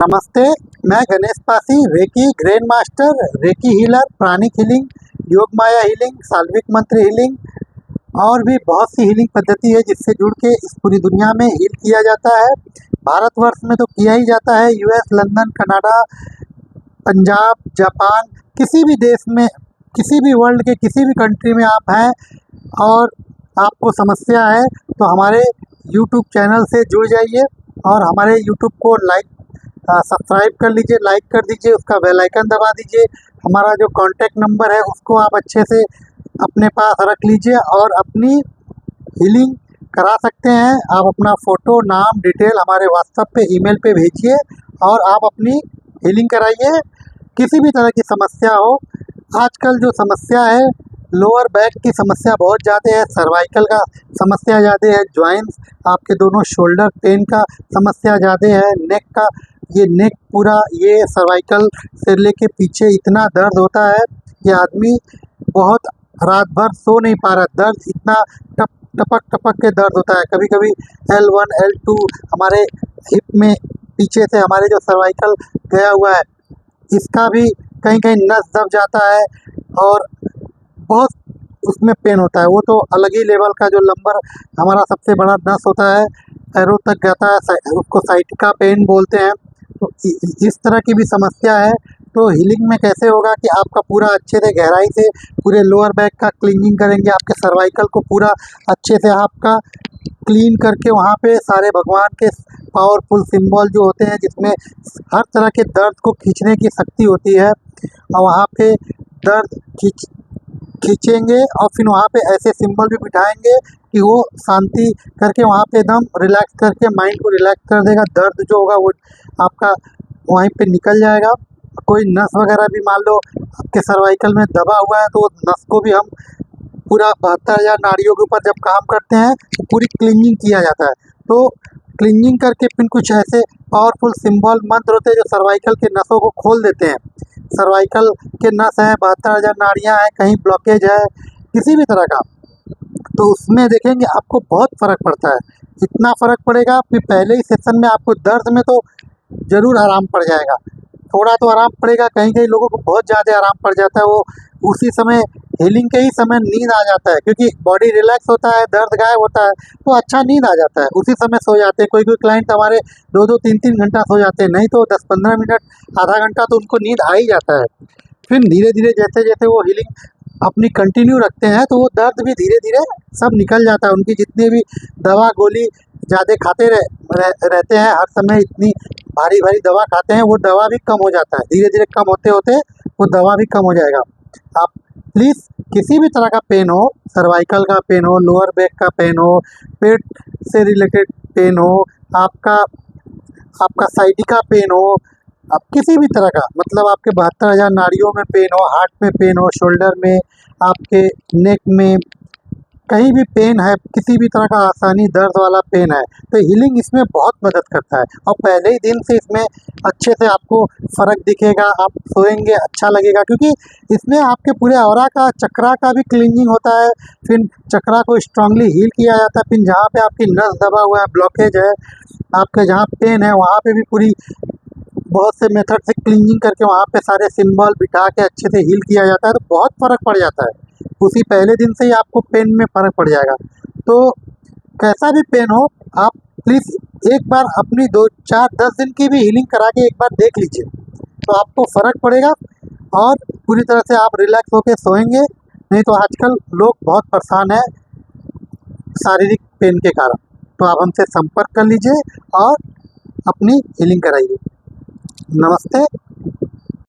नमस्ते। मैं Ganesh Pasi, reiki grand master, reiki healer, pranic healing, Yog Maya healing, साल्विक मंत्र हीलिंग और भी बहुत सी हीलिंग पद्धति है जिससे जुड़ के इस पूरी दुनिया में हील किया जाता है। भारतवर्ष में तो किया ही जाता है। US, London, Canada, Punjab, Japan, किसी भी देश में, किसी भी वर्ल्ड के किसी भी कंट्री में आप हैं और आपको समस्या है तो हमारे यूट्यूब चैनल से जुड़ जाइए और हमारे यूट्यूब को सब्सक्राइब कर लीजिए, लाइक कर दीजिए, उसका बेल आइकन दबा दीजिए। हमारा जो कॉन्टैक्ट नंबर है उसको आप अच्छे से अपने पास रख लीजिए और अपनी हीलिंग करा सकते हैं। आप अपना फ़ोटो, नाम, डिटेल हमारे व्हाट्सएप पे, ईमेल पे भेजिए और आप अपनी हीलिंग कराइए। किसी भी तरह की समस्या हो, आजकल जो समस्या है लोअर बैक की समस्या बहुत ज़्यादा है, सर्वाइकल का समस्या ज़्यादा है, जॉइंट्स आपके दोनों शोल्डर पेन का समस्या ज़्यादा है, नेक का, ये नेक पूरा, ये सर्वाइकल से लेके पीछे इतना दर्द होता है कि आदमी बहुत रात भर सो नहीं पा रहा। दर्द इतना टपक टपक के दर्द होता है। कभी कभी L1 L2 हमारे हिप में पीछे से हमारे जो सर्वाइकल गया हुआ है इसका भी कहीं कहीं नस दब जाता है और बहुत उसमें पेन होता है। वो तो अलग ही लेवल का, जो लंबर हमारा सबसे बड़ा नस होता है पैरों तक जाता है, उसको साइटिका पेन बोलते हैं। तो इस तरह की भी समस्या है। तो हीलिंग में कैसे होगा कि आपका पूरा अच्छे से गहराई से पूरे लोअर बैक का क्लीनिंग करेंगे, आपके सर्वाइकल को पूरा अच्छे से आपका क्लीन करके वहाँ पे सारे भगवान के पावरफुल सिंबल जो होते हैं जिसमें हर तरह के दर्द को खींचने की शक्ति होती है और वहाँ पे दर्द खींचेंगे और फिर वहाँ पे ऐसे सिंबल भी बिठाएंगे कि वो शांति करके वहाँ पे एकदम रिलैक्स करके माइंड को रिलैक्स कर देगा। दर्द जो होगा वो आपका वहीं पे निकल जाएगा। कोई नस वगैरह भी मान लो आपके सर्वाइकल में दबा हुआ है तो नस को भी हम पूरा 72,000 नाड़ियों के ऊपर जब काम करते हैं तो पूरी क्लीनिंग किया जाता है। तो क्लीनिंग करके फिर कुछ ऐसे पावरफुल सिंबल मंत्र होते हैं जो सर्वाइकल के नसों को खोल देते हैं। सर्वाइकल के नस हैं, 72,000 नाड़ियाँ हैं, कहीं ब्लॉकेज है किसी भी तरह का, तो उसमें देखेंगे आपको बहुत फ़र्क पड़ता है। इतना फ़र्क पड़ेगा कि पहले ही सेशन में आपको दर्द में तो ज़रूर आराम पड़ जाएगा। थोड़ा तो आराम पड़ेगा, कहीं कहीं लोगों को बहुत ज़्यादा आराम पड़ जाता है। वो उसी समय हीलिंग के ही समय नींद आ जाता है क्योंकि बॉडी रिलैक्स होता है, दर्द गायब होता है तो अच्छा नींद आ जाता है। उसी समय सो जाते हैं। कोई कोई क्लाइंट हमारे 2-2, 3-3 घंटा सो जाते हैं, नहीं तो 10-15 मिनट, आधा घंटा तो उनको नींद आ ही जाता है। फिर धीरे धीरे जैसे जैसे वो हीलिंग अपनी कंटिन्यू रखते हैं तो वो दर्द भी धीरे धीरे सब निकल जाता है। उनकी जितनी भी दवा गोली ज़्यादा खाते रहते हैं, हर समय इतनी भारी भारी दवा खाते हैं, वो दवा भी कम हो जाता है। धीरे धीरे कम होते होते वो दवा भी कम हो जाएगा। आप प्लीज़ किसी भी तरह का पेन हो, सर्वाइकल का पेन हो, लोअर बैक का पेन हो, पेट से रिलेटेड पेन हो, आपका आपका साइटिका पेन हो, आप किसी भी तरह का, मतलब आपके 72,000 नाड़ियों में पेन हो, हार्ट में पेन हो, शोल्डर में, आपके नेक में, कहीं भी पेन है, किसी भी तरह का आसानी दर्द वाला पेन है तो हीलिंग इसमें बहुत मदद करता है। और पहले ही दिन से इसमें अच्छे से आपको फ़र्क दिखेगा, आप सोएंगे अच्छा लगेगा क्योंकि इसमें आपके पूरे ऑरा का, चक्रा का भी क्लीनिंग होता है। फिर चक्रा को स्ट्रांगली हील किया जाता है। फिर जहाँ पे आपकी नस दबा हुआ है, ब्लॉकेज है, आपके जहाँ पेन है वहाँ पे भी पूरी बहुत से मेथड से क्लीनिंग करके वहाँ पे सारे सिंबल बिठा के अच्छे से हील किया जाता है तो बहुत फ़र्क पड़ जाता है। उसी पहले दिन से ही आपको पेन में फ़र्क पड़ जाएगा। तो कैसा भी पेन हो, आप प्लीज़ एक बार अपनी 2-4-10 दिन की भी हीलिंग करा के एक बार देख लीजिए तो आपको फ़र्क पड़ेगा और पूरी तरह से आप रिलैक्स होकर सोएंगे। नहीं तो आजकल लोग बहुत परेशान हैं शारीरिक पेन के कारण। तो आप हमसे संपर्क कर लीजिए और अपनी हीलिंग कराइए। नमस्ते।